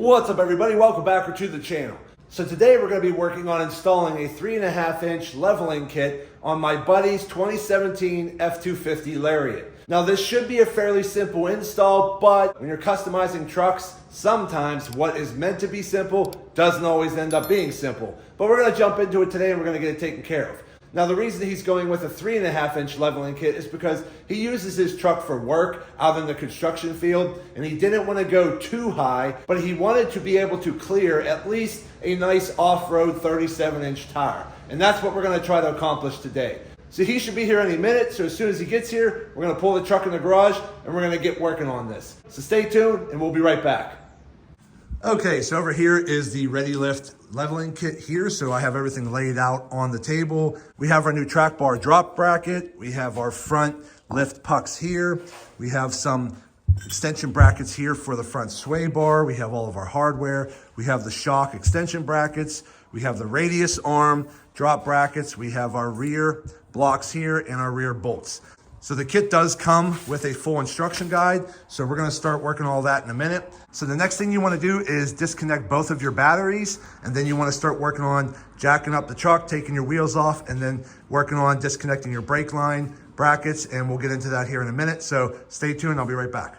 What's up everybody, welcome back to the channel. So today we're going to be working on installing a 3.5 inch leveling kit on my buddy's 2017 F250 Lariat. Now this should be a fairly simple install, but when you're customizing trucks, sometimes what is meant to be simple doesn't always end up being simple. But we're going to jump into it today and we're going to get it taken care of. Now the reason he's going with a 3.5 inch leveling kit is because he uses his truck for work out in the construction field, and he didn't want to go too high, but he wanted to be able to clear at least a nice off-road 37 inch tire. And that's what we're going to try to accomplish today. So he should be here any minute, so as soon as he gets here, we're going to pull the truck in the garage and we're going to get working on this. So stay tuned and we'll be right back. Okay, so over here is the ReadyLift leveling kit here. So I have everything laid out on the table. We have our new track bar drop bracket. We have our front lift pucks here. We have some extension brackets here for the front sway bar. We have all of our hardware. We have the shock extension brackets. We have the radius arm drop brackets. We have our rear blocks here and our rear bolts. So the kit does come with a full instruction guide. So we're gonna start working all that in a minute. So the next thing you wanna do is disconnect both of your batteries, and then you wanna start working on jacking up the truck, taking your wheels off, and then working on disconnecting your brake line brackets, and we'll get into that here in a minute. So stay tuned, I'll be right back.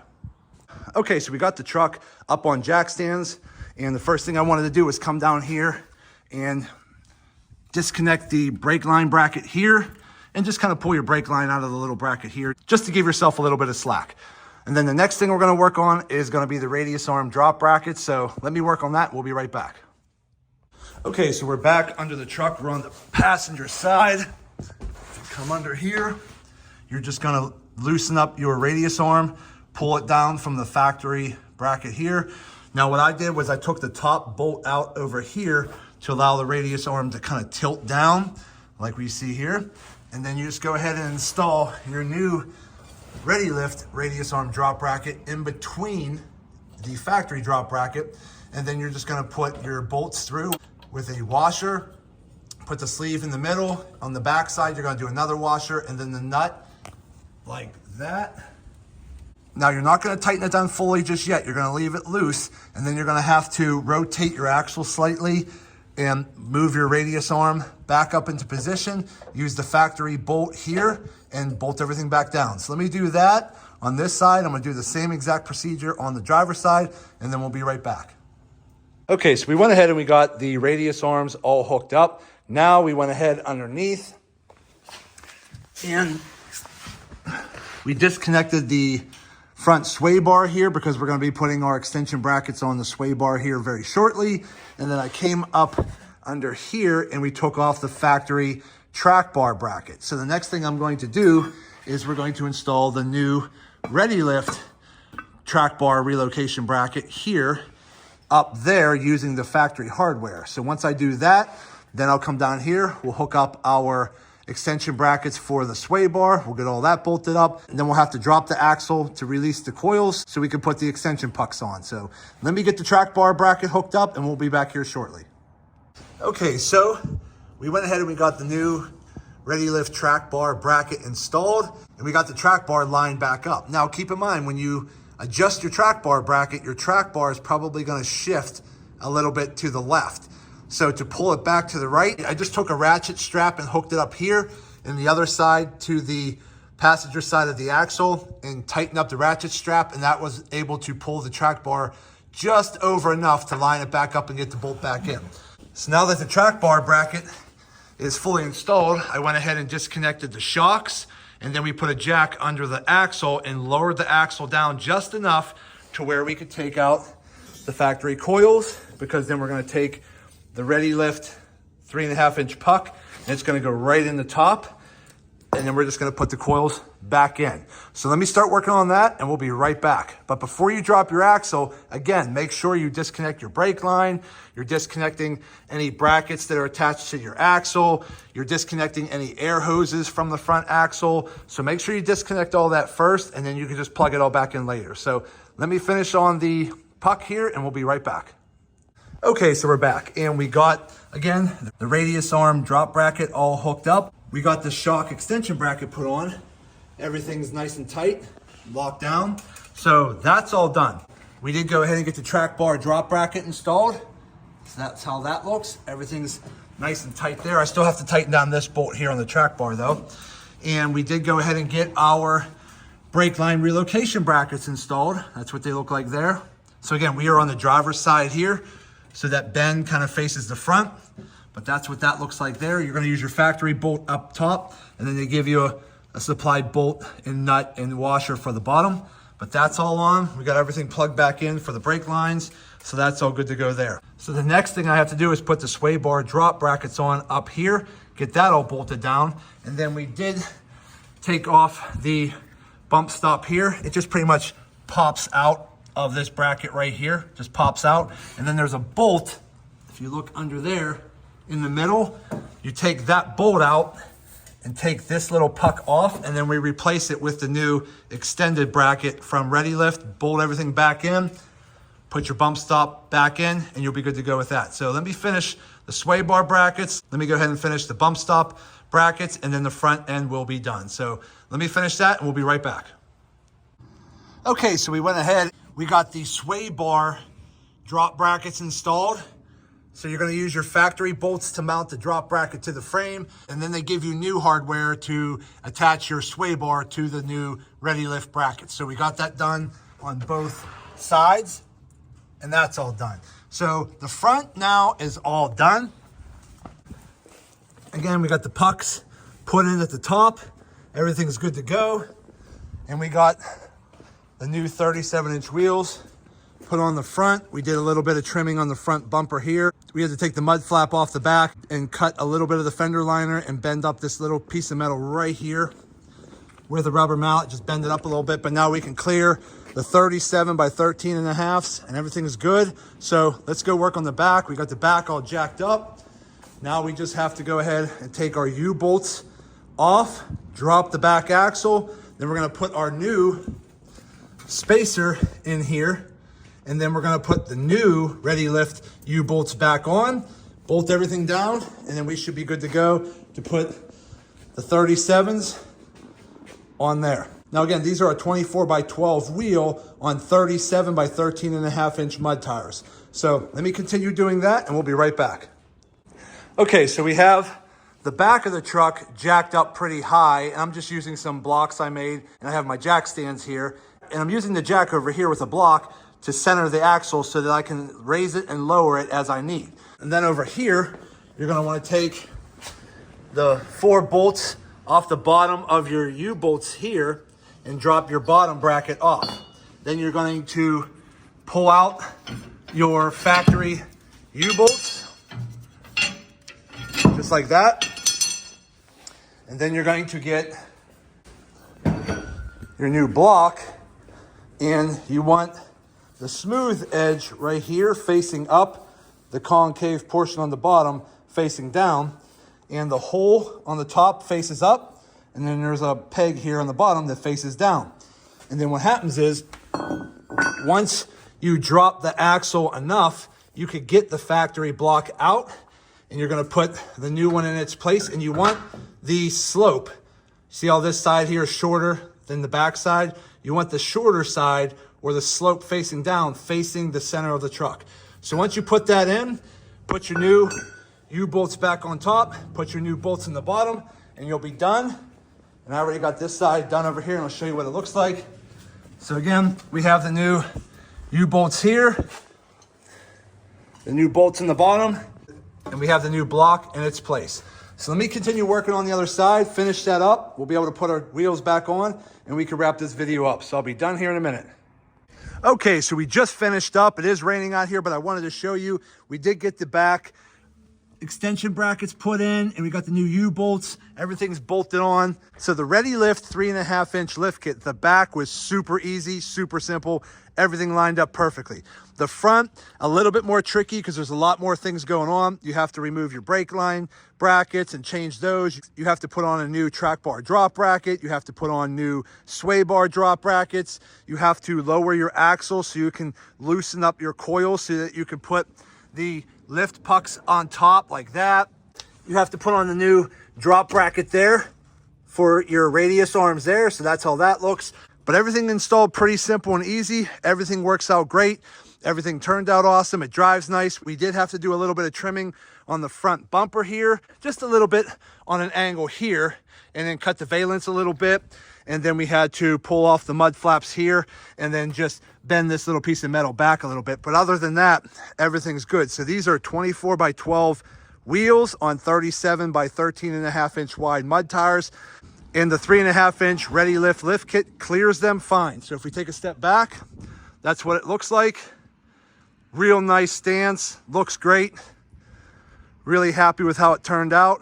Okay, so we got the truck up on jack stands, and the first thing I wanted to do was come down here and disconnect the brake line bracket here, and just kind of pull your brake line out of the little bracket here, just to give yourself a little bit of slack. And then the next thing we're gonna work on is gonna be the radius arm drop bracket. So let me work on that, we'll be right back. Okay, so we're back under the truck. We're on the passenger side. Come under here. You're just gonna loosen up your radius arm, pull it down from the factory bracket here. Now what I did was I took the top bolt out over here to allow the radius arm to kind of tilt down, like we see here. And then you just go ahead and install your new ReadyLift radius arm drop bracket in between the factory drop bracket. And then you're just gonna put your bolts through with a washer, put the sleeve in the middle. On the back side, you're gonna do another washer, and then the nut like that. Now you're not gonna tighten it down fully just yet. You're gonna leave it loose, and then you're gonna have to rotate your axle slightly and move your radius arm back up into position. Use the factory bolt here and bolt everything back down. So let me do that on this side. I'm gonna do the same exact procedure on the driver's side, and then we'll be right back. Okay, so we went ahead and we got the radius arms all hooked up. Now we went ahead underneath and we disconnected the front sway bar here because we're gonna be putting our extension brackets on the sway bar here very shortly. And then I came up under here and we took off the factory track bar bracket. So the next thing I'm going to do is we're going to install the new ReadyLift track bar relocation bracket here up there using the factory hardware. So once I do that, then I'll come down here, we'll hook up our extension brackets for the sway bar. We'll get all that bolted up, and then we'll have to drop the axle to release the coils so we can put the extension pucks on. So let me get the track bar bracket hooked up and we'll be back here shortly. Okay, so we went ahead and we got the new ReadyLift track bar bracket installed, and we got the track bar lined back up. Now keep in mind, when you adjust your track bar bracket, your track bar is probably gonna shift a little bit to the left. So to pull it back to the right, I just took a ratchet strap and hooked it up here and the other side to the passenger side of the axle and tightened up the ratchet strap, and that was able to pull the track bar just over enough to line it back up and get the bolt back in. So now that the track bar bracket is fully installed, I went ahead and disconnected the shocks, and then we put a jack under the axle and lowered the axle down just enough to where we could take out the factory coils, because then we're gonna take the ReadyLift 3.5 inch puck, and it's gonna go right in the top, and then we're just gonna put the coils back in. So let me start working on that and we'll be right back. But before you drop your axle, again, make sure you disconnect your brake line, you're disconnecting any brackets that are attached to your axle, you're disconnecting any air hoses from the front axle. So make sure you disconnect all that first, and then you can just plug it all back in later. So let me finish on the puck here and we'll be right back. Okay, so we're back, and we got, again, the radius arm drop bracket all hooked up. We got the shock extension bracket put on. Everything's nice and tight, locked down. So that's all done. We did go ahead and get the track bar drop bracket installed. So that's how that looks. Everything's nice and tight there. I still have to tighten down this bolt here on the track bar though. And we did go ahead and get our brake line relocation brackets installed. That's what they look like there. So again, we are on the driver's side here. So that bend kind of faces the front, but that's what that looks like there. You're gonna use your factory bolt up top, and then they give you a supplied bolt and nut and washer for the bottom. But that's all on. We got everything plugged back in for the brake lines. So that's all good to go there. So the next thing I have to do is put the sway bar drop brackets on up here, get that all bolted down. And then we did take off the bump stop here. It just pretty much pops out of this bracket right here, just pops out. And then there's a bolt, if you look under there in the middle, you take that bolt out and take this little puck off, and then we replace it with the new extended bracket from ReadyLift, bolt everything back in, put your bump stop back in, and you'll be good to go with that. So let me finish the sway bar brackets. Let me go ahead and finish the bump stop brackets, and then the front end will be done. So let me finish that and we'll be right back. Okay, so we went ahead, we got the sway bar drop brackets installed. So you're gonna use your factory bolts to mount the drop bracket to the frame, and then they give you new hardware to attach your sway bar to the new ReadyLift brackets. So we got that done on both sides, and that's all done. So the front now is all done. Again, we got the pucks put in at the top. Everything's good to go. And we got the new 37-inch wheels put on the front. We did a little bit of trimming on the front bumper here. We had to take the mud flap off the back and cut a little bit of the fender liner and bend up this little piece of metal right here where the rubber mallet, just bend it up a little bit. But now we can clear the 37 by 13 and a halves, and everything is good. So let's go work on the back. We got the back all jacked up. Now we just have to go ahead and take our U-bolts off, drop the back axle. Then we're gonna put our new spacer in here. And then we're gonna put the new ReadyLift U-bolts back on, bolt everything down, and then we should be good to go to put the 37s on there. Now again, these are a 24 by 12 wheel on 37 by 13 and a half inch mud tires. So let me continue doing that and we'll be right back. Okay, so we have the back of the truck jacked up pretty high, and I'm just using some blocks I made, and I have my jack stands here, and I'm using the jack over here with a block to center the axle so that I can raise it and lower it as I need. And then over here, you're gonna wanna take the 4 bolts off the bottom of your U-bolts here and drop your bottom bracket off. Then you're going to pull out your factory U-bolts, just like that. And then you're going to get your new block, and you want the smooth edge right here facing up, the concave portion on the bottom facing down, and the hole on the top faces up, and then there's a peg here on the bottom that faces down. And then what happens is, once you drop the axle enough, you could get the factory block out, and you're gonna put the new one in its place, and you want the slope. See how this side here is shorter than the back side? You want the shorter side, or the slope facing down, facing the center of the truck. So once you put that in, put your new U-bolts back on top, put your new bolts in the bottom, and you'll be done. And I already got this side done over here, and I'll show you what it looks like. So again, we have the new U-bolts here, the new bolts in the bottom, and we have the new block in its place. So let me continue working on the other side, finish that up. We'll be able to put our wheels back on, and we can wrap this video up. So I'll be done here in a minute. Okay, so we just finished up. It is raining out here, but I wanted to show you, we did get the back extension brackets put in, and we got the new U-bolts. Everything's bolted on. So the ReadyLift 3.5 inch lift kit, the back was super easy, super simple. Everything lined up perfectly. The front, a little bit more tricky because there's a lot more things going on. You have to remove your brake line brackets and change those. You have to put on a new track bar drop bracket. You have to put on new sway bar drop brackets. You have to lower your axle so you can loosen up your coil so that you can put the lift pucks on top like that. You have to put on the new drop bracket there for your radius arms there. So that's how that looks. But everything installed pretty simple and easy. Everything works out great. Everything turned out awesome. It drives nice. We did have to do a little bit of trimming on the front bumper here, just a little bit on an angle here, and then cut the valence a little bit. And then we had to pull off the mud flaps here and then just bend this little piece of metal back a little bit. But other than that, everything's good. So these are 24 by 12 wheels on 37 by 13.5 inch wide mud tires. And the 3.5 inch ReadyLift lift kit clears them fine. So if we take a step back, that's what it looks like. Real nice stance, looks great. Really happy with how it turned out.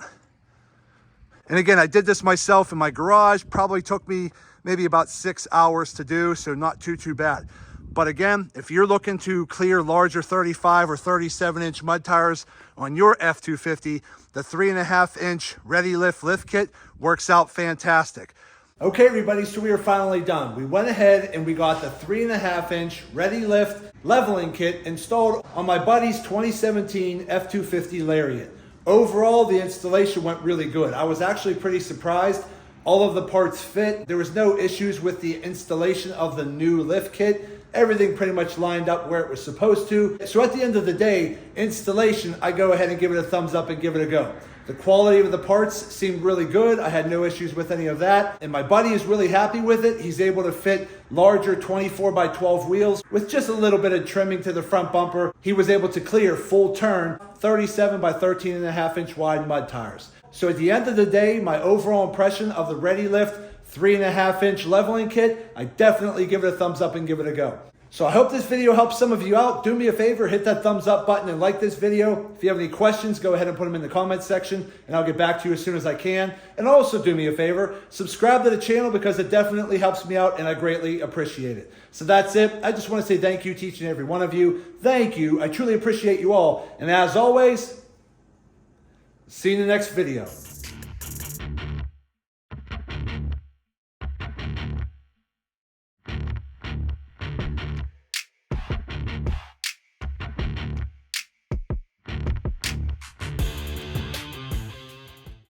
And again, I did this myself in my garage. Probably took me maybe about 6 hours to do, so not too bad. But again, if you're looking to clear larger 35 or 37 inch mud tires on your F250, the 3.5 inch ReadyLift lift kit works out fantastic. Okay, everybody, so we are finally done. We went ahead and we got the 3.5 inch ReadyLift leveling kit installed on my buddy's 2017 F250 Lariat. Overall, the installation went really good. I was actually pretty surprised. All of the parts fit. There was no issues with the installation of the new lift kit. Everything pretty much lined up where it was supposed to. So at the end of the day, installation, I go ahead and give it a thumbs up and give it a go. The quality of the parts seemed really good. I had no issues with any of that. And my buddy is really happy with it. He's able to fit larger 24 by 12 wheels with just a little bit of trimming to the front bumper. He was able to clear full turn 37 by 13.5 inch wide mud tires. So at the end of the day, my overall impression of the ReadyLift 3.5 inch leveling kit, I definitely give it a thumbs up and give it a go. So I hope this video helps some of you out. Do me a favor, hit that thumbs up button and like this video. If you have any questions, go ahead and put them in the comments section and I'll get back to you as soon as I can. And also do me a favor, subscribe to the channel because it definitely helps me out and I greatly appreciate it. So that's it. I just want to say thank you to each and every one of you. Thank you. I truly appreciate you all. And as always, see you in the next video.